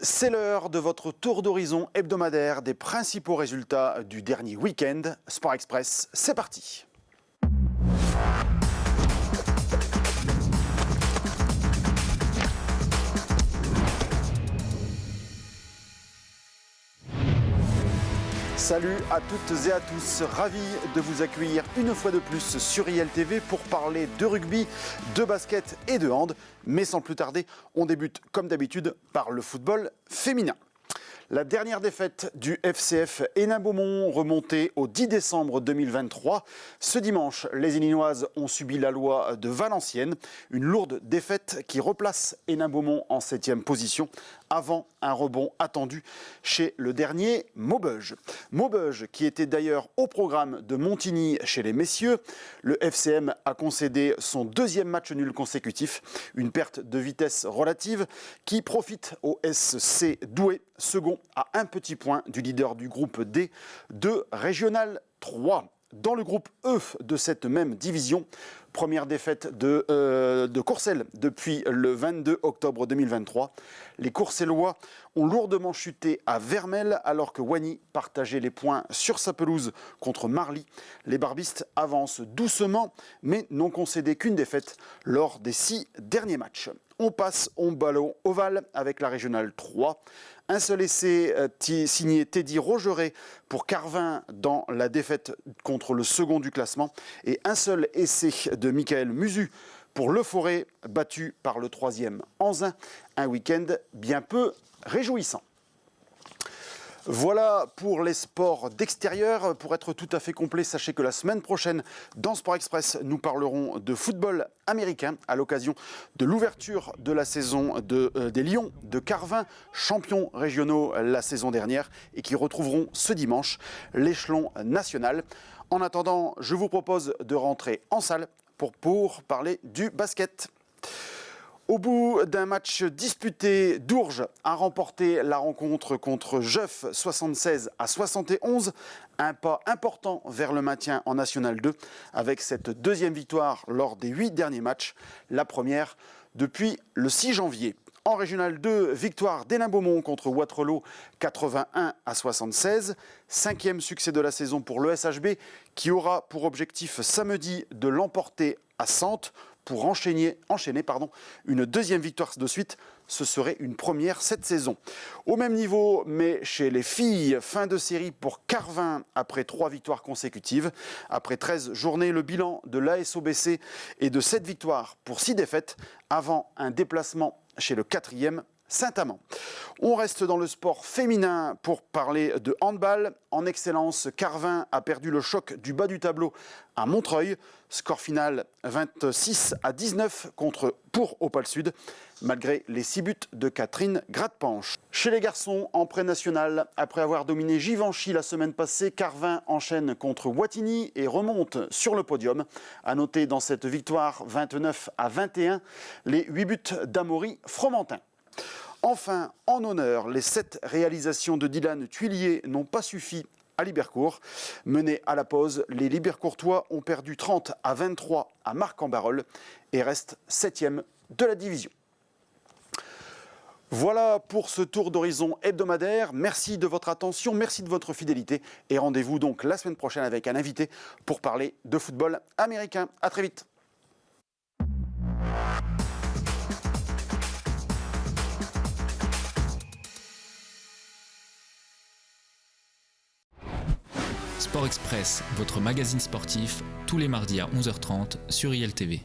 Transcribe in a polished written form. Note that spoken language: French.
C'est l'heure de votre tour d'horizon hebdomadaire des principaux résultats du dernier week-end. Sport Express, c'est parti. Salut à toutes et à tous, ravi de vous accueillir une fois de plus sur ILTV pour parler de rugby, de basket et de hand. Mais sans plus tarder, on débute comme d'habitude par le football féminin. La dernière défaite du FCF Hénin-Beaumont remontée au 10 décembre 2023. Ce dimanche, les Illinoises ont subi la loi de Valenciennes. Une lourde défaite qui replace Hénin-Beaumont en 7e position avant un rebond attendu chez le dernier Maubeuge. Maubeuge qui était d'ailleurs au programme de Montigny chez les messieurs. Le FCM a concédé son deuxième match nul consécutif. Une perte de vitesse relative qui profite au SC Douai, second à un petit point du leader du groupe D de Régional 3. Dans le groupe E de cette même division, première défaite de Courcelles depuis le 22 octobre 2023. Les Courcellois ont lourdement chuté à Vermelles alors que Wany partageait les points sur sa pelouse contre Marly. Les barbistes avancent doucement mais n'ont concédé qu'une défaite lors des 6 derniers matchs. On passe au ballon ovale avec la Régionale 3. Un seul essai signé Teddy Rogeret pour Carvin dans la défaite contre le second du classement et un seul essai de Michael Musu pour Le Forêt battu par le 3e Anzin. Un week-end bien peu réjouissant. Voilà pour les sports d'extérieur. Pour être tout à fait complet, sachez que la semaine prochaine, dans Sport Express, nous parlerons de football américain à l'occasion de l'ouverture de la saison des Lions de Carvin, champions régionaux la saison dernière et qui retrouveront ce dimanche l'échelon national. En attendant, je vous propose de rentrer en salle pour parler du basket. Au bout d'un match disputé, Dourges a remporté la rencontre contre Jeuf 76-71. Un pas important vers le maintien en National 2 avec cette deuxième victoire lors des 8 derniers matchs, la première depuis le 6 janvier. En Régional 2, victoire d'Hénin-Beaumont contre Waterloo 81-76. 5e succès de la saison pour le SHB qui aura pour objectif samedi de l'emporter à Sante pour enchaîner une deuxième victoire de suite. Ce serait une première cette saison. Au même niveau, mais chez les filles, fin de série pour Carvin après 3 victoires consécutives. Après 13 journées, le bilan de l'ASOBC est de 7 victoires pour 6 défaites avant un déplacement chez le 4e Saint-Amand. On reste dans le sport féminin pour parler de handball. En excellence, Carvin a perdu le choc du bas du tableau à Montreuil. Score final 26-19 pour Opale Sud, malgré les 6 buts de Catherine Gradepanche. Chez les garçons, en pré-national, après avoir dominé Givenchy la semaine passée, Carvin enchaîne contre Wattignies et remonte sur le podium. À noter dans cette victoire 29-21, les 8 buts d'Amaury Fromentin. Enfin, en honneur, les 7 réalisations de Dylan Tuillier n'ont pas suffi à Libercourt. Menés à la pause, les Libercourtois ont perdu 30-23 à Marc-en-Barœul et restent 7e de la division. Voilà pour ce tour d'horizon hebdomadaire. Merci de votre attention, merci de votre fidélité et rendez-vous donc la semaine prochaine avec un invité pour parler de football américain. À très vite. Sport Express, votre magazine sportif, tous les mardis à 11h30 sur ILTV.